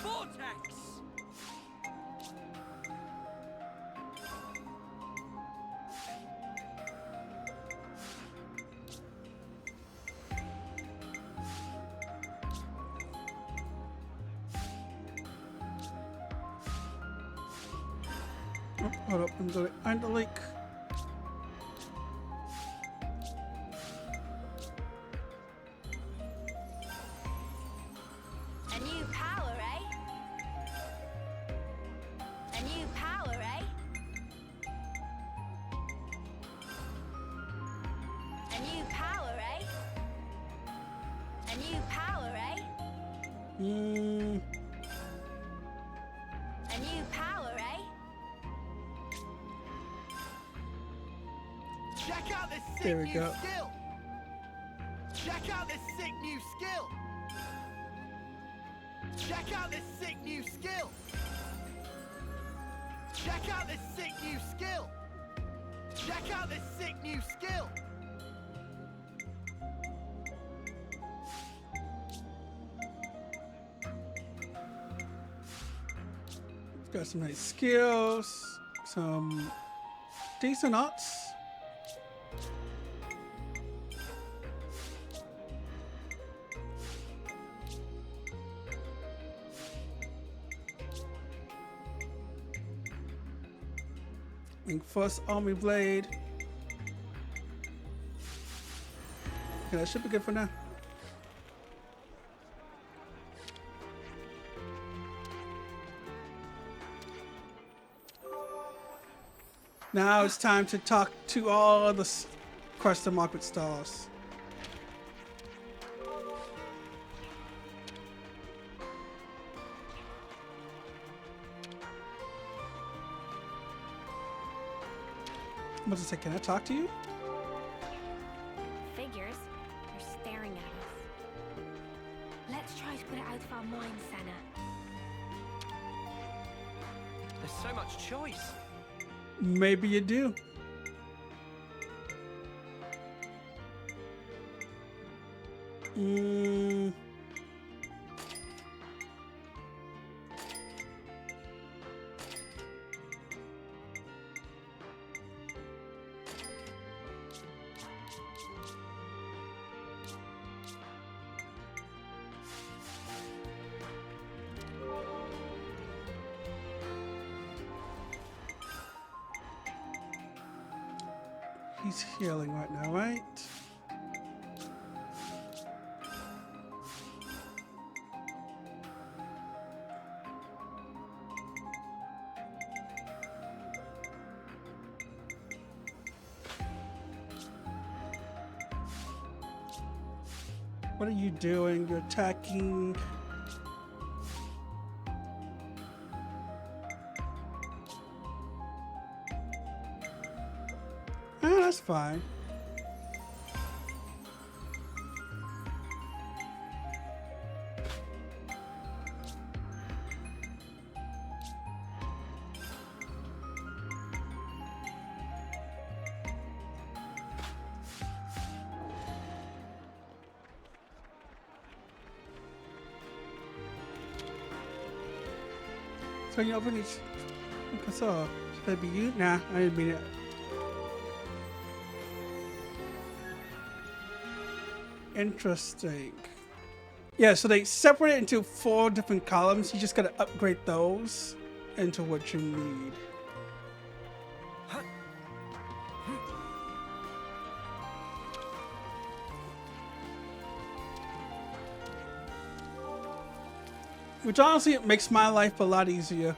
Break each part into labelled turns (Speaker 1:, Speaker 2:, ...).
Speaker 1: Vortex!
Speaker 2: Oh, hold up, I'm the lake.
Speaker 3: A new power, eh? A new power, eh? A new power, eh? A new power, eh? A new power, eh?
Speaker 1: Check out this sick
Speaker 2: There we
Speaker 1: new
Speaker 2: go.
Speaker 1: skill! Check out this sick new skill! Check out this sick new skill! Check out this sick new skill! Check out this sick new skill!
Speaker 2: Got some nice skills, some decent arts. Link first army blade. Okay, that should be good for now. Now it's time to talk to all the question mark with stars. I'm about to say, can I talk to you?
Speaker 3: Figures. They're staring at us. Let's try to put it out of our minds, Senna.
Speaker 1: There's so much choice.
Speaker 2: Maybe you do. He's healing right now, right? What are you doing? You're attacking. Oh, that's fine. So you open each. Okay, so should that be you? Nah, I didn't mean it. Interesting. Yeah, so they separate it into 4 different columns. You just gotta upgrade those into what you need. Which honestly it makes my life a lot easier.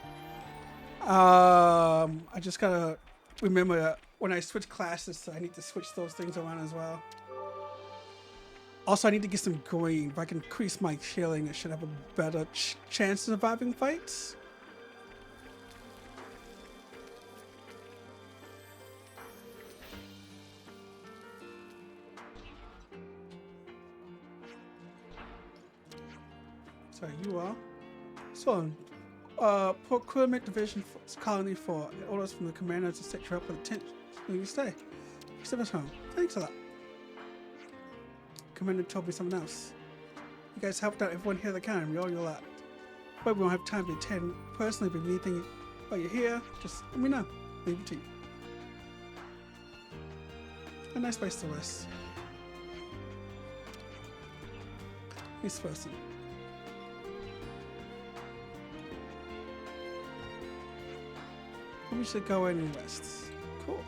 Speaker 2: I just gotta remember that when I switch classes, so I need to switch those things around as well. Also, I need to get some green. If I can increase my healing, I should have a better chance of surviving fights. So you are. So, procurement division colony 4. Orders from the commander to set you up with a tent where you stay. Send us home. Thanks a lot. Commander told me something else. You guys helped out everyone here that can. We owe you a lot. But we won't have time to attend personally, but if anything while you're here, just let me know. Leave it to you. A nice place to rest. This person. We should go in and rest. Cool.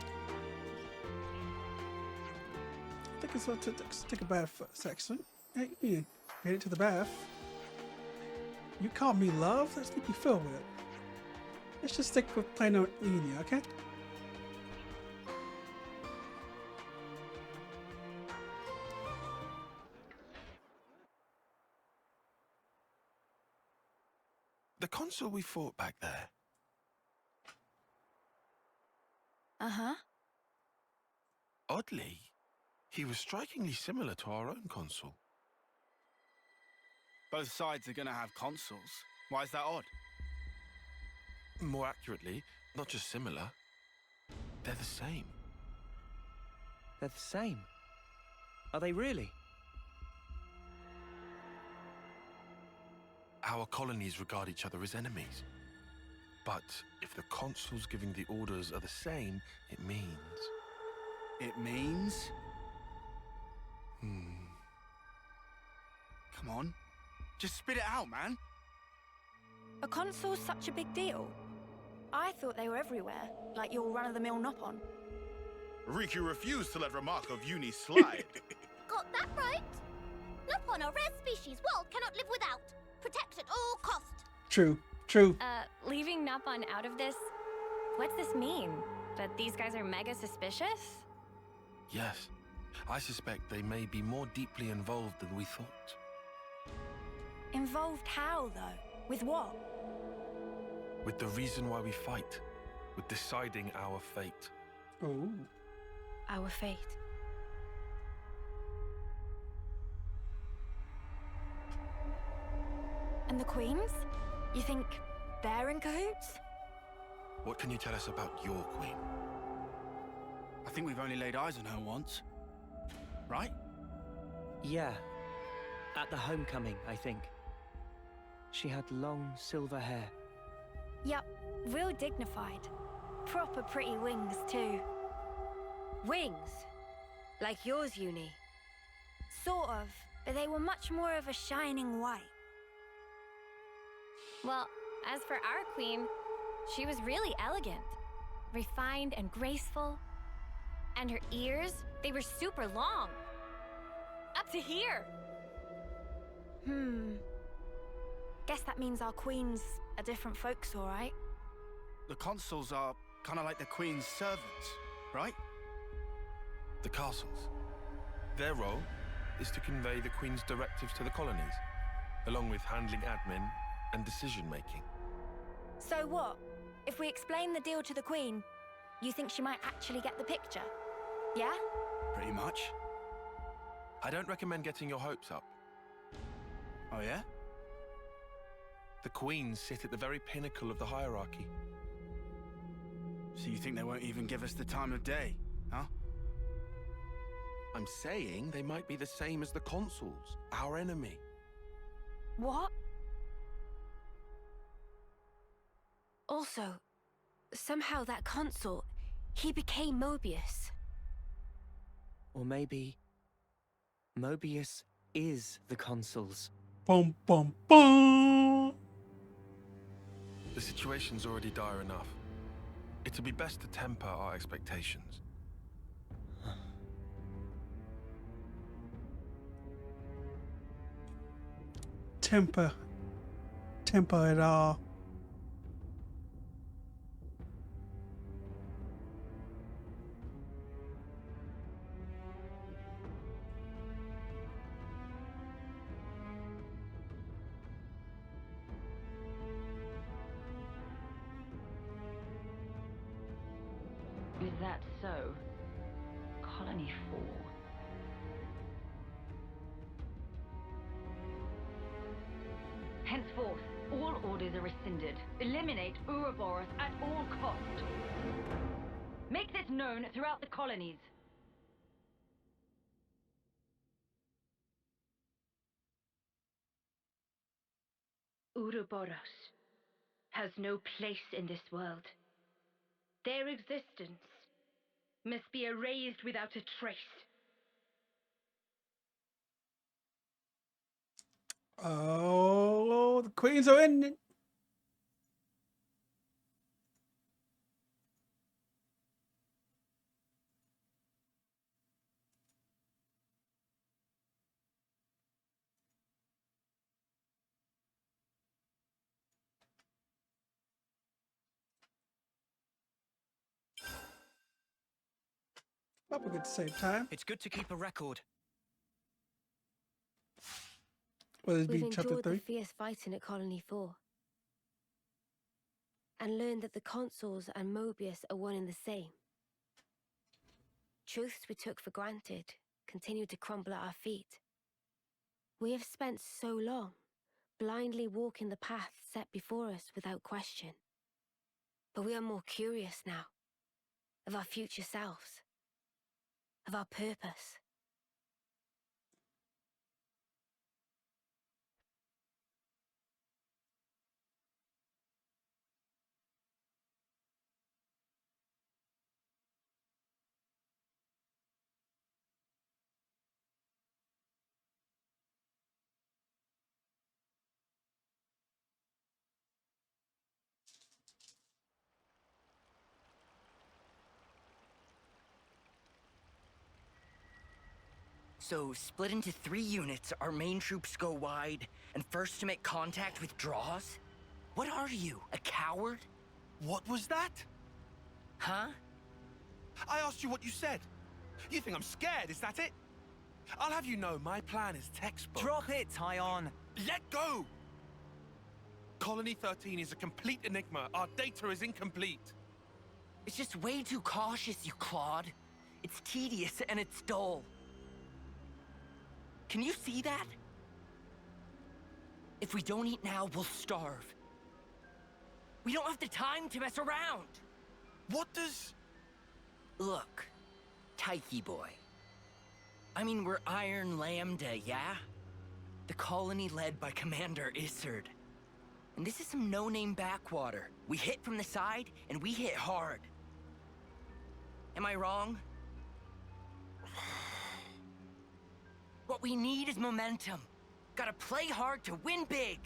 Speaker 2: I think it's about to take a bath first, actually. Hey, yeah. Headed to the bath. You call me love? That's make me feel weird. Let's just stick with plain old Enya, okay?
Speaker 4: The consul we fought back there.
Speaker 3: Uh-huh.
Speaker 4: Oddly, he was strikingly similar to our own consul.
Speaker 1: Both sides are gonna have consoles. Why is that odd?
Speaker 4: More accurately, not just similar, they're the same.
Speaker 5: They're the same. Are they really?
Speaker 4: Our colonies regard each other as enemies. But if the consuls giving the orders are the same, it means...
Speaker 1: It means? Come on. Just spit it out, man.
Speaker 3: Are consoles such a big deal? I thought they were everywhere, like your run-of-the-mill Nopon.
Speaker 6: Riku refused to let remark of uni slide.
Speaker 7: Got that right? Nopon, a rare species world cannot live without. Protect at all cost.
Speaker 2: True. True.
Speaker 3: Leaving Nopon out of this? What's this mean? That these guys are mega suspicious?
Speaker 4: Yes, I suspect they may be more deeply involved than we thought.
Speaker 3: Involved how, though? With what?
Speaker 4: With the reason why we fight. With deciding our fate.
Speaker 2: Oh.
Speaker 3: Our fate. And the queens? You think they're in cahoots?
Speaker 4: What can you tell us about your queen?
Speaker 1: I think we've only laid eyes on her once. Right?
Speaker 5: Yeah. At the homecoming, I think. She had long silver hair.
Speaker 3: Yup, real dignified. Proper pretty wings, too. Wings? Like yours, Uni? Sort of, but they were much more of a shining white. Well, as for our queen, she was really elegant. Refined and graceful. And her ears, they were super long. Up to here. Guess that means our queen's a different folks, all right?
Speaker 1: The consuls are kind of like the queen's servants, right?
Speaker 4: The castles. Their role is to convey the queen's directives to the colonies, along with handling admin and decision-making.
Speaker 3: So what? If we explain the deal to the queen, you think she might actually get the picture? Yeah?
Speaker 1: Pretty much.
Speaker 4: I don't recommend getting your hopes up.
Speaker 1: Oh, yeah?
Speaker 4: The queens sit at the very pinnacle of the hierarchy.
Speaker 1: So you think they won't even give us the time of day, huh?
Speaker 4: I'm saying they might be the same as the consuls, our enemy.
Speaker 3: What? Also, somehow that consul, he became Mobius.
Speaker 5: Or maybe... Mobius is the consuls.
Speaker 2: Boom, boom, boom.
Speaker 4: The situation's already dire enough. It'd be best to temper our expectations.
Speaker 2: Temper it all.
Speaker 8: Is that so? Colony 4. Henceforth, all orders are rescinded. Eliminate Ouroboros at all cost. Make this known throughout the colonies. Ouroboros has no place in this world. Their existence must be erased without a trace.
Speaker 2: Oh, the queens are in it. Hope we get to save time.
Speaker 5: It's good to keep a record.
Speaker 2: Will this
Speaker 3: We've
Speaker 2: be chapter
Speaker 3: endured the
Speaker 2: 3?
Speaker 3: fierce fighting at Colony 4. And learned that the consuls and Mobius are one and the same. Truths we took for granted continue to crumble at our feet. We have spent so long blindly walking the path set before us without question. But we are more curious now, of our future selves, of our purpose.
Speaker 9: So, split into 3 units, our main troops go wide, and first to make contact withdraws? What are you, a coward?
Speaker 4: What was that?
Speaker 9: Huh?
Speaker 4: I asked you what you said. You think I'm scared, is that it? I'll have you know my plan is textbook.
Speaker 5: Drop it, Tyon.
Speaker 4: Let go! Colony 13 is a complete enigma. Our data is incomplete.
Speaker 9: It's just way too cautious, you clod. It's tedious and it's dull. Can you see that? If we don't eat now, we'll starve. We don't have the time to mess around.
Speaker 4: What does...
Speaker 9: Look, Tyche boy. I mean, we're Iron Lambda, yeah? The colony led by Commander Isard. And this is some no-name backwater. We hit from the side, and we hit hard. Am I wrong? What we need is momentum. Gotta play hard to win big.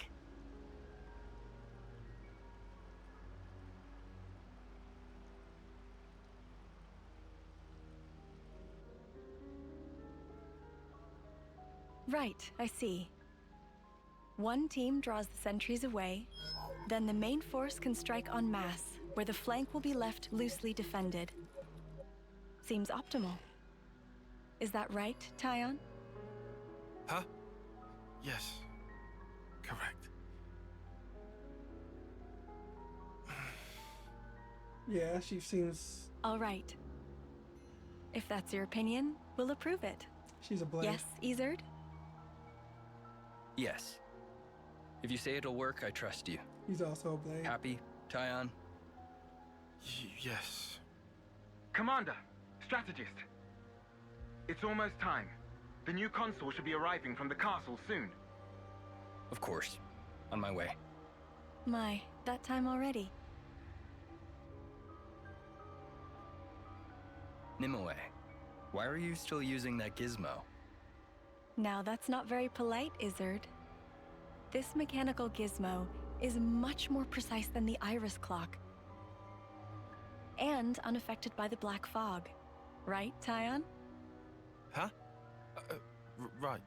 Speaker 10: Right, I see. One team draws the sentries away, then the main force can strike en masse, where the flank will be left loosely defended. Seems optimal. Is that right, Tyon?
Speaker 4: Huh? Yes. Correct.
Speaker 2: Yeah, she seems...
Speaker 10: All right. If that's your opinion, we'll approve it.
Speaker 2: She's a blade.
Speaker 10: Yes, Isard?
Speaker 11: Yes. If you say it'll work, I trust you.
Speaker 2: He's also a blade.
Speaker 11: Happy, Tyon?
Speaker 4: Yes.
Speaker 12: Commander, strategist. It's almost time. The new consul should be arriving from the castle soon.
Speaker 11: Of course. On my way.
Speaker 10: My, that time already.
Speaker 11: Nimue, why are you still using that gizmo?
Speaker 10: Now that's not very polite, Isard. This mechanical gizmo is much more precise than the iris clock. And unaffected by the black fog. Right, Tyon?
Speaker 4: Huh? Right.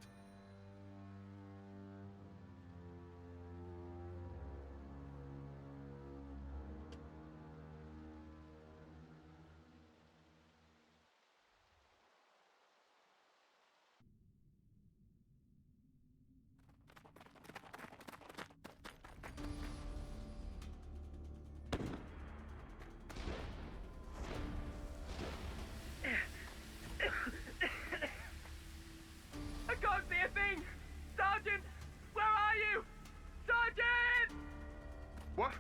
Speaker 12: I can't see a thing! Sergeant! Where are you? Sergeant! What?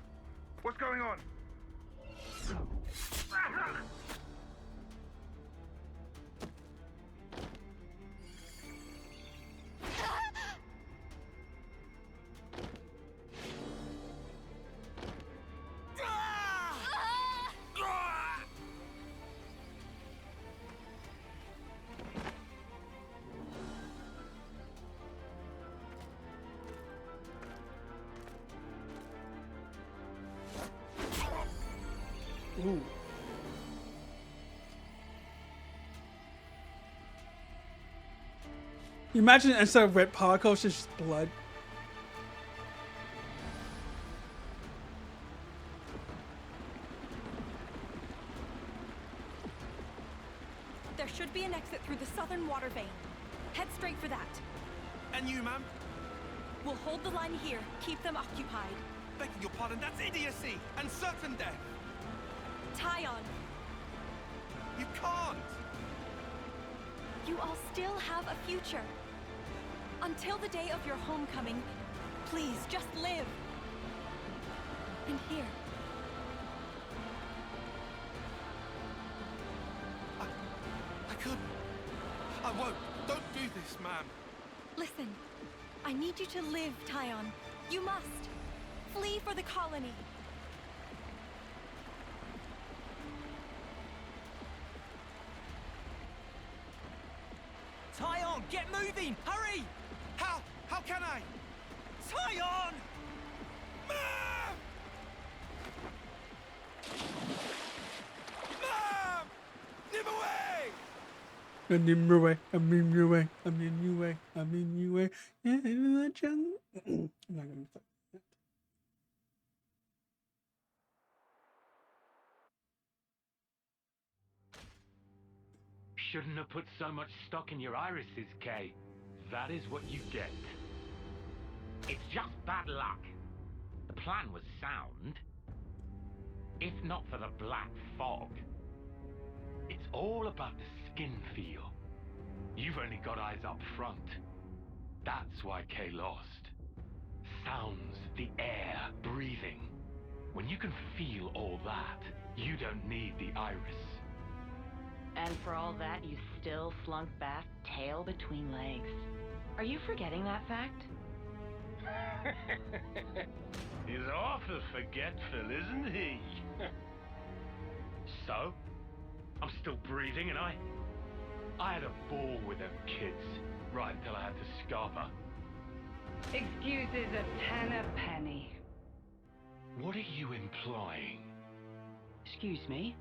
Speaker 12: What's going on?
Speaker 2: Ooh. You imagine instead of red particles, it's just blood.
Speaker 10: There should be an exit through the southern water vein. Head straight for that.
Speaker 4: And you, ma'am?
Speaker 10: We'll hold the line here. Keep them occupied.
Speaker 4: Begging your pardon, that's idiocy and certain death.
Speaker 10: Tyon,
Speaker 4: You can't.
Speaker 10: you all still have a future. Until the day of your homecoming, please just live. And here.
Speaker 4: I couldn't. I won't. Don't do this, ma'am.
Speaker 10: Listen, I need you to live, Tyon. You must. Flee for the colony.
Speaker 9: Tyon, get moving! Hurry!
Speaker 4: How? How can I?
Speaker 9: Tyon!
Speaker 4: Ma'am! Ma'am! Nimue!
Speaker 2: I'm in your way. I'm in your way. I'm in your way. I'm in your way. Yeah, in the jungle. I'm not gonna fuck that.
Speaker 13: Shouldn't have put so much stock in your irises, Kay. That is what you get.
Speaker 14: It's just bad luck. The plan was sound. If not for the black fog.
Speaker 13: It's all about the skin feel. You've only got eyes up front. That's why Kay lost. Sounds, the air, breathing. When you can feel all that, you don't need the iris.
Speaker 8: And for all that, you still flunk back, tail between legs. Are you forgetting that fact?
Speaker 13: He's awful forgetful, isn't he? So? I'm still breathing, and I had a ball with them kids, right until I had to scarp her.
Speaker 8: Excuses a tenner penny.
Speaker 13: What are you implying?
Speaker 8: Excuse me?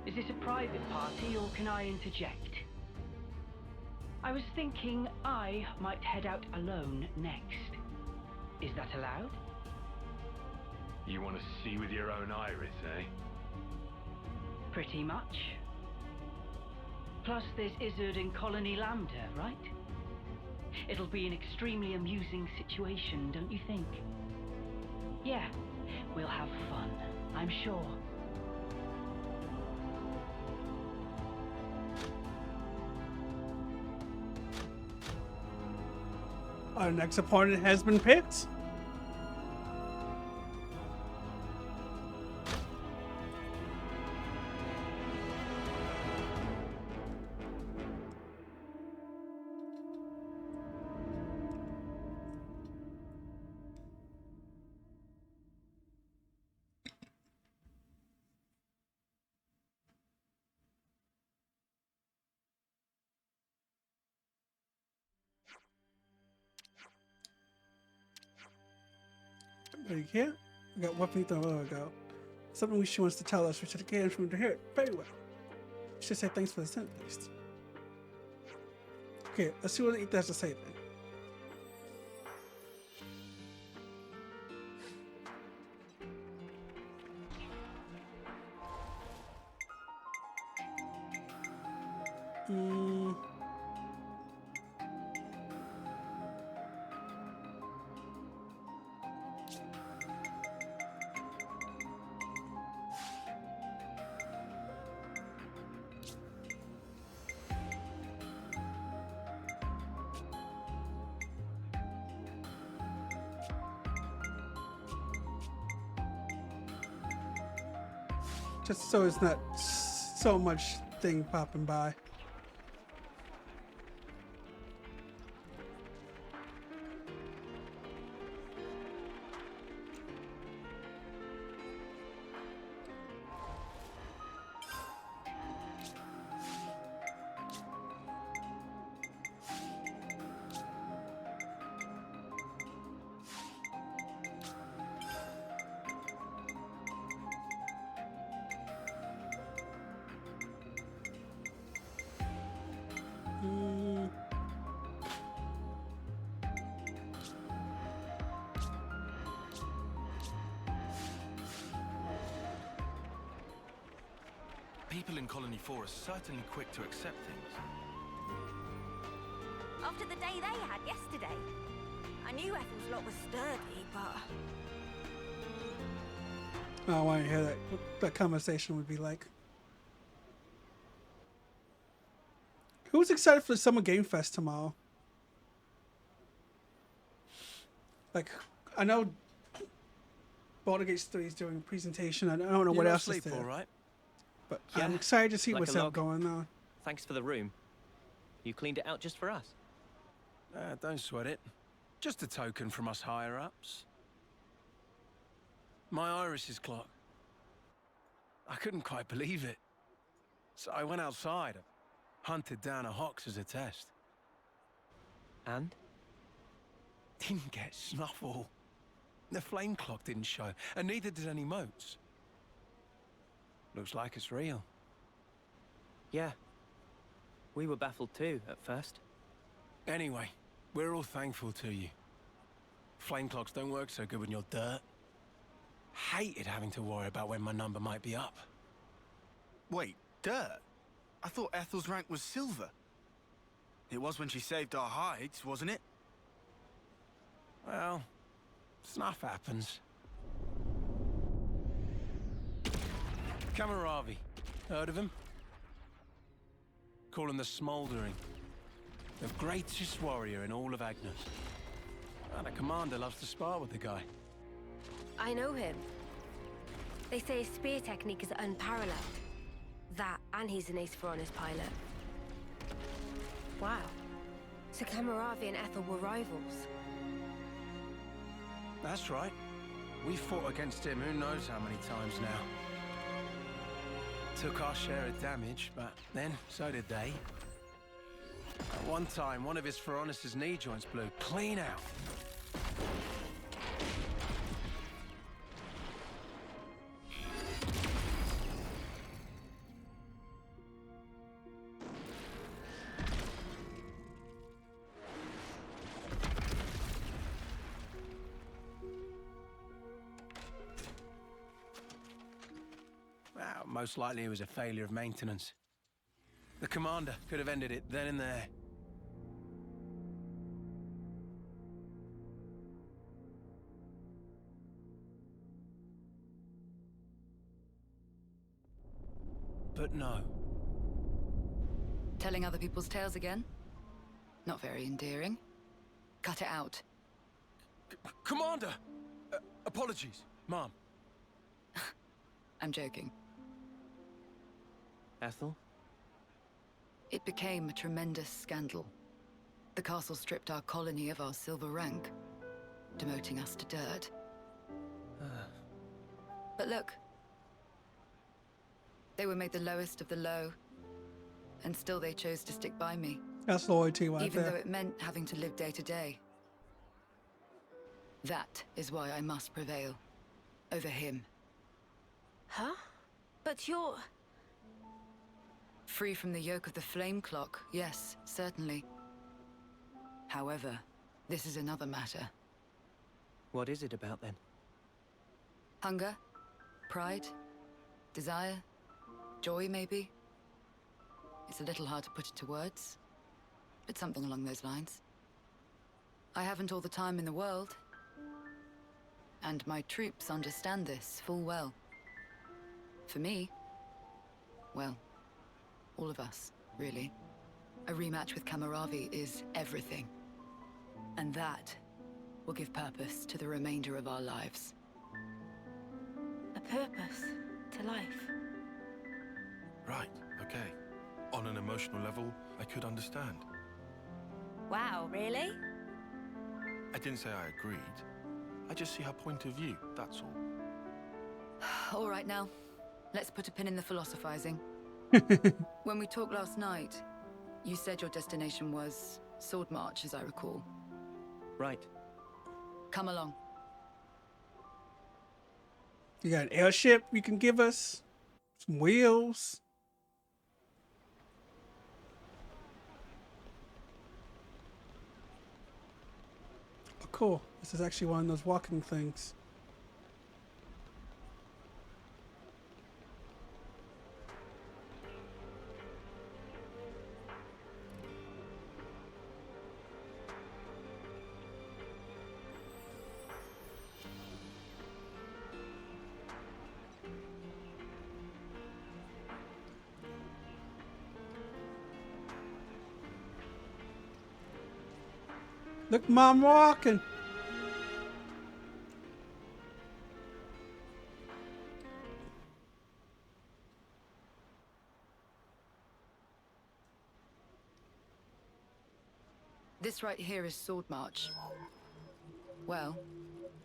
Speaker 8: Is this a private party, or can I interject? I was thinking I might head out alone next. Is that allowed?
Speaker 13: You want to see with your own iris, eh?
Speaker 8: Pretty much. Plus, there's Izzard and Colony Lambda, right? It'll be an extremely amusing situation, don't you think? Yeah, we'll have fun, I'm sure.
Speaker 2: Our next opponent has been picked. Right here, we got what we thought a while ago. Something she wants to tell us. We should get from to hear it very well. She should say thanks for the sentence, at least. Okay, let's see what it has to say then. Just so it's not so much thing popping by.
Speaker 4: people in Colony 4 are certainly quick to accept things.
Speaker 3: After the day they had yesterday. I knew Ethel's lot was sturdy, but...
Speaker 2: I want to hear what that conversation would be like. Who's excited for the Summer Game Fest tomorrow? Like, I know Baldur's Gate 3 is doing a presentation. I don't know what else is there.
Speaker 5: All right?
Speaker 2: But
Speaker 5: Yeah,
Speaker 2: I'm excited to see
Speaker 5: like
Speaker 2: what's
Speaker 5: a
Speaker 2: up
Speaker 5: log.
Speaker 2: going on.
Speaker 5: Thanks for the room. You cleaned it out just for us.
Speaker 15: Don't sweat it. Just a token from us higher-ups. My iris's clock. I couldn't quite believe it. So I went outside, hunted down a Hox as a test.
Speaker 5: And?
Speaker 15: Didn't get snuffle. The flame clock didn't show, and neither did any motes. Looks like it's real.
Speaker 5: Yeah. We were baffled too, at first.
Speaker 15: Anyway, we're all thankful to you. Flame clocks don't work so good when you're dirt. Hated having to worry about when my number might be up.
Speaker 6: Wait, dirt? I thought Ethel's rank was silver. It was when she saved our hides, wasn't it?
Speaker 15: Well, stuff happens. Kamaravi. Heard of him? Call him the Smouldering. The greatest warrior in all of Agnes. And a commander loves to spar with the guy.
Speaker 3: I know him. They say his spear technique is unparalleled. That, and he's an ace for honest pilot. Wow. So Kamaravi and Ethel were rivals.
Speaker 15: That's right. We fought against him who knows how many times now. Took our share of damage, but then so did they. At one time, one of his Feronis' knee joints blew clean out. Well, most likely it was a failure of maintenance. The commander could have ended it then and there. But no.
Speaker 16: Telling other people's tales again? Not very endearing. Cut it out.
Speaker 15: Commander! Apologies, Mom.
Speaker 16: I'm joking.
Speaker 5: Ethel?
Speaker 16: It became a tremendous scandal. The castle stripped our colony of our silver rank, demoting us to dirt. But look. They were made the lowest of the low, and still they chose to stick by me.
Speaker 2: That's loyalty right
Speaker 16: Even
Speaker 2: there.
Speaker 16: though it meant having to live day to day. That is why I must prevail. Over him.
Speaker 3: Huh? But you're...
Speaker 16: Free from the yoke of the flame clock, yes, certainly. However, this is another matter.
Speaker 5: What is it about then?
Speaker 16: Hunger? Pride? Desire? Joy, maybe? It's a little hard to put into words, but something along those lines. I haven't all the time in the world. And my troops understand this full well. For me, well, all of us, really. A rematch with Kamaravi is everything. And that will give purpose to the remainder of our lives.
Speaker 3: A purpose to life.
Speaker 4: Right, okay. On an emotional level, I could understand.
Speaker 3: Wow, really?
Speaker 4: I didn't say I agreed. I just see her point of view, that's all.
Speaker 16: All right now, let's put a pin in the philosophizing. When we talked last night, you said your destination was Sword March, as I recall.
Speaker 5: Right.
Speaker 16: Come along.
Speaker 2: You got an airship you can give us? Some wheels? Oh, cool. This is actually one of those walking things. Look, Mom walking.
Speaker 16: This right here is Sword March. Well,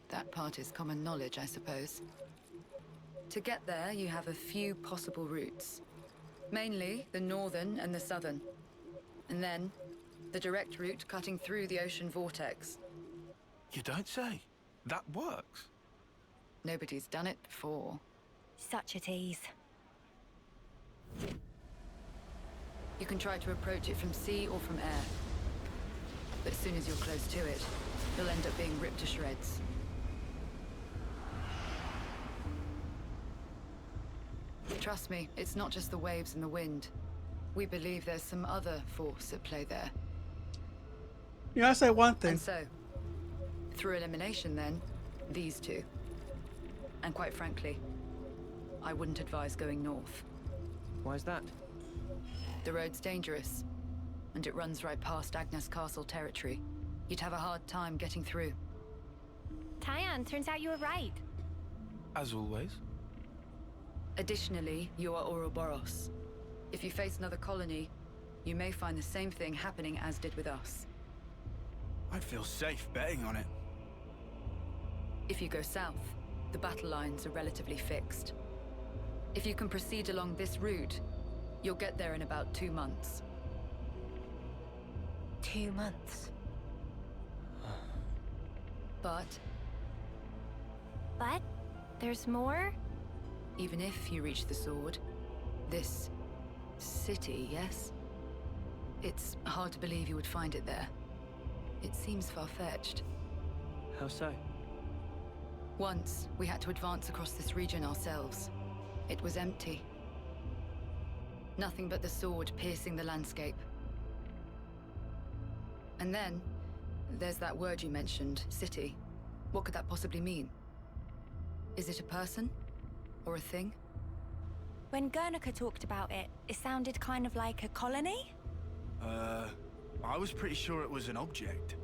Speaker 16: that part is common knowledge, I suppose. To get there, you have a few possible routes. Mainly the northern and the southern. And then, the direct route cutting through the ocean vortex.
Speaker 4: You don't say. That works.
Speaker 16: Nobody's done it before.
Speaker 3: Such a tease.
Speaker 16: You can try to approach it from sea or from air. But as soon as you're close to it, you'll end up being ripped to shreds. Trust me, it's not just the waves and the wind. We believe there's some other force at play there.
Speaker 2: You gotta say one thing.
Speaker 16: And so, through elimination then, these two. And quite frankly, I wouldn't advise going north.
Speaker 5: Why is that?
Speaker 16: The road's dangerous, and it runs right past Agnes Castle territory. You'd have a hard time getting through.
Speaker 3: Tyan, turns out you were right.
Speaker 4: As always.
Speaker 16: Additionally, you are Ouroboros. If you face another colony, you may find the same thing happening as did with us.
Speaker 6: I'd feel safe betting on it.
Speaker 16: If you go south, the battle lines are relatively fixed. If you can proceed along this route, you'll get there in about 2 months.
Speaker 3: 2 months.
Speaker 16: But
Speaker 3: there's more?
Speaker 16: even if you reach the sword, this city, yes? It's hard to believe you would find it there. It seems far-fetched.
Speaker 5: How so?
Speaker 16: Once, we had to advance across this region ourselves. It was empty. Nothing but the sword piercing the landscape. And then, there's that word you mentioned, city. What could that possibly mean? Is it a person? Or a thing?
Speaker 3: When Guernica talked about it, it sounded kind of like a colony?
Speaker 6: I was pretty sure it was an object.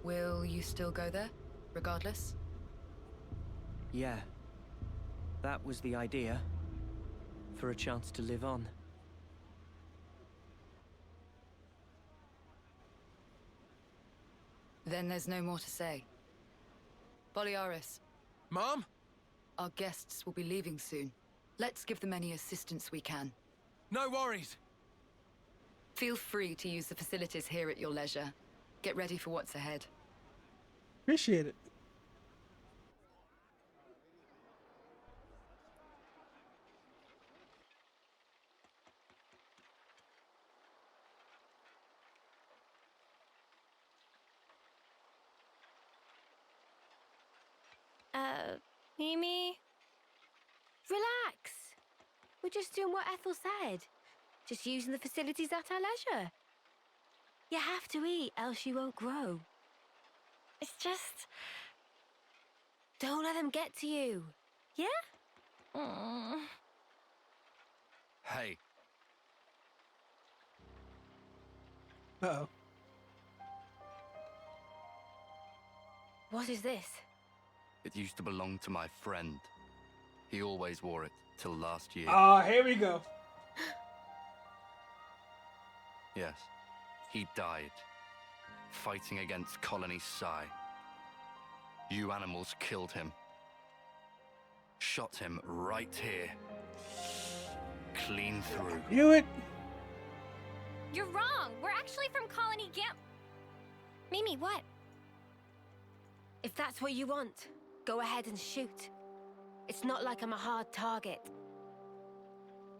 Speaker 16: Will you still go there, regardless?
Speaker 5: Yeah. That was the idea. For a chance to live on.
Speaker 16: Then there's no more to say. Boliaris.
Speaker 15: Mom?
Speaker 16: Our guests will be leaving soon. Let's give them any assistance we can.
Speaker 15: No worries.
Speaker 16: Feel free to use the facilities here at your leisure. Get ready for what's ahead.
Speaker 2: Appreciate it.
Speaker 3: Mimi? Relax. We're just doing what Ethel said. Just using the facilities at our leisure. You have to eat, else you won't grow. It's just... don't let them get to you. Yeah?
Speaker 11: Hey.
Speaker 2: Uh-oh.
Speaker 3: What is this?
Speaker 11: It used to belong to my friend. He always wore it till last year.
Speaker 2: Oh, here we go.
Speaker 11: Yes, he died, fighting against Colony Psi. You animals killed him. Shot him right here. Clean through.
Speaker 2: Knew it.
Speaker 3: You're wrong. We're actually from Colony Gam... Mimi, what? If that's what you want, go ahead and shoot. It's not like I'm a hard target.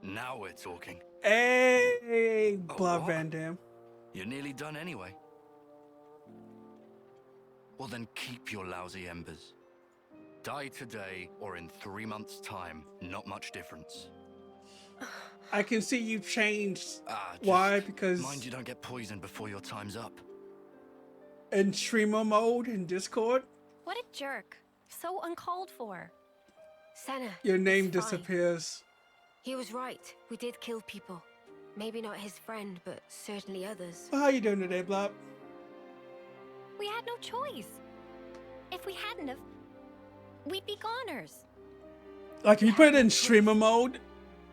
Speaker 11: Now we're talking.
Speaker 2: Hey, Blood
Speaker 11: what?
Speaker 2: Van Dam.
Speaker 11: You're nearly done anyway. Well then keep your lousy embers. Die today or in 3 months' time. Not much difference.
Speaker 2: I can see you changed.
Speaker 11: Just
Speaker 2: Why? Because
Speaker 11: mind you don't get poisoned before your time's up.
Speaker 2: in streamer mode in Discord,
Speaker 3: What a jerk. So uncalled for. Senna.
Speaker 2: your name
Speaker 3: it's fine.
Speaker 2: disappears.
Speaker 3: He was right. We did kill people. Maybe not his friend, but certainly others.
Speaker 2: Well, how you doing today, Blob?
Speaker 3: We had no choice. If we hadn't have, we'd be goners.
Speaker 2: Like, if you put it in streamer mode,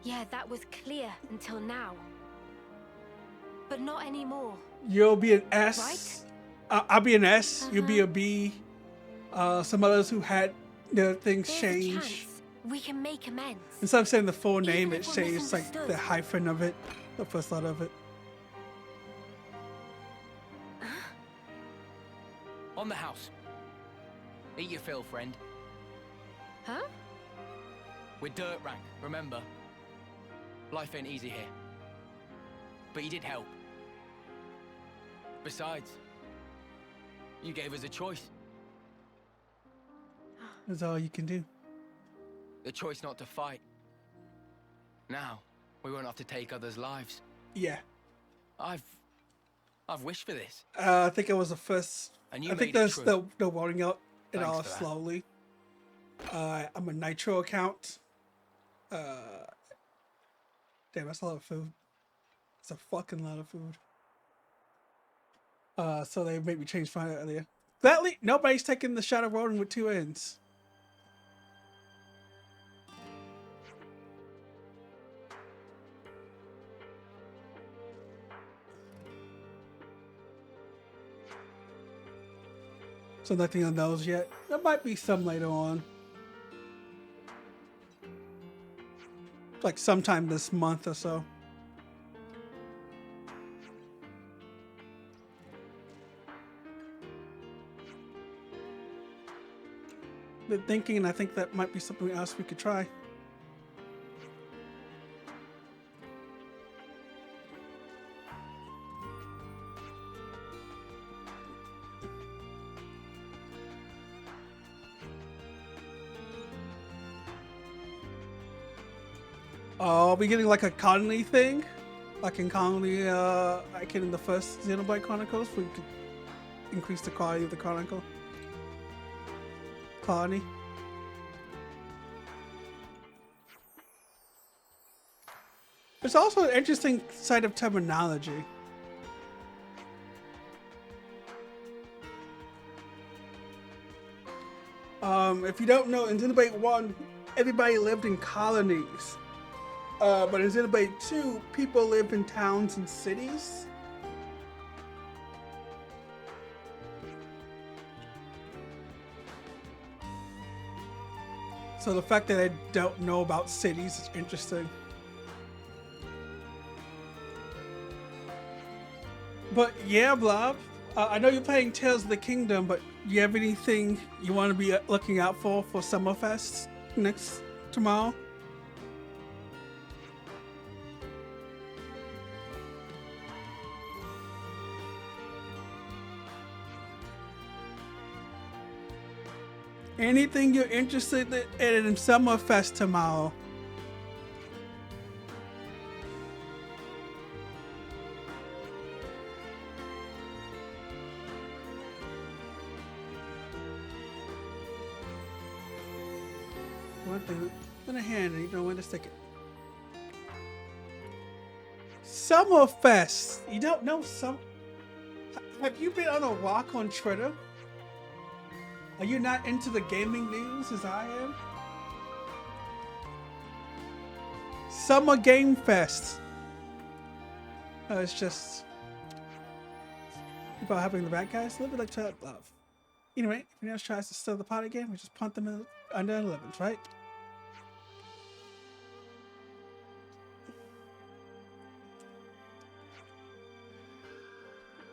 Speaker 3: Yeah, that was clear until now. But not anymore.
Speaker 2: you'll be an S. I'll be an S. You'll be a B. Some others who had their things
Speaker 3: There's a
Speaker 2: changed.
Speaker 3: chance we can make amends.
Speaker 2: Instead of saying the full name,
Speaker 3: Even
Speaker 2: it
Speaker 3: if we're
Speaker 2: says like the
Speaker 3: misunderstood.
Speaker 2: hyphen of it, the first thought of it.
Speaker 9: On the house. Eat your fill, friend.
Speaker 3: Huh?
Speaker 9: We're dirt rank, remember? Life ain't easy here. But you did help. Besides, you gave us a choice.
Speaker 2: That's all you can do.
Speaker 9: The choice not to fight. Now, we won't have to take others' lives.
Speaker 2: Yeah.
Speaker 9: I've wished for this.
Speaker 2: I think it was the first.
Speaker 9: And you
Speaker 2: I think
Speaker 9: made it
Speaker 2: there's
Speaker 9: true.
Speaker 2: the rolling out it
Speaker 9: Thanks
Speaker 2: all
Speaker 9: for that.
Speaker 2: slowly. I'm a Nitro account. Damn, that's a lot of food. It's a fucking lot of food. So they made me change mine earlier. Gladly, nobody's taking the Shadowroninn with 2 ends. So nothing on those yet. There might be some later on. Like sometime this month or so. Been thinking, and I think that might be something else we could try. I'll be getting like a colony thing, like in colony, like in the first Xenoblade Chronicles, where you could increase the quality of the chronicle. Colony. There's also an interesting side of terminology. If you don't know, in Xenoblade 1, everybody lived in colonies. But in Xenoblade 2, people live in towns and cities. So the fact that I don't know about cities is interesting. But yeah, Blob, I know you're playing Tales of the Kingdom, but you have anything you want to be looking out for Summerfest next tomorrow? Anything you're interested in Summerfest tomorrow? One thing in a hand and you don't want to stick it. Summerfest. You don't know some? Have you been on a walk on Twitter? Are you not into the gaming news as I am? Summer Game Fest. It's just about having the bad guys. A little bit like child love. Anyway, if anyone else tries to steal the party game, we just punt them in under 11s, right?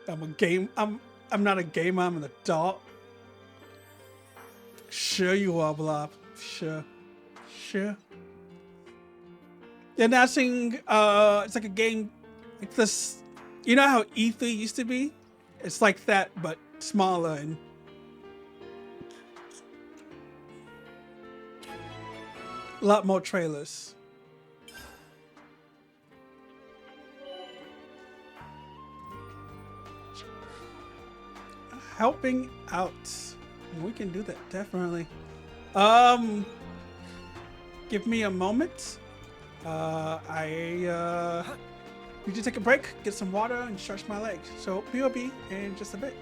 Speaker 2: I'm not a gamer, I'm an adult. Sure you are, Blob. Sure. They're announcing, it's like a game like this. You know how E3 used to be? It's like that, but smaller and a lot more trailers. Helping out. We can do that, definitely. Give me a moment. I need to take a break, get some water, and stretch my legs. So, BOB in just a bit.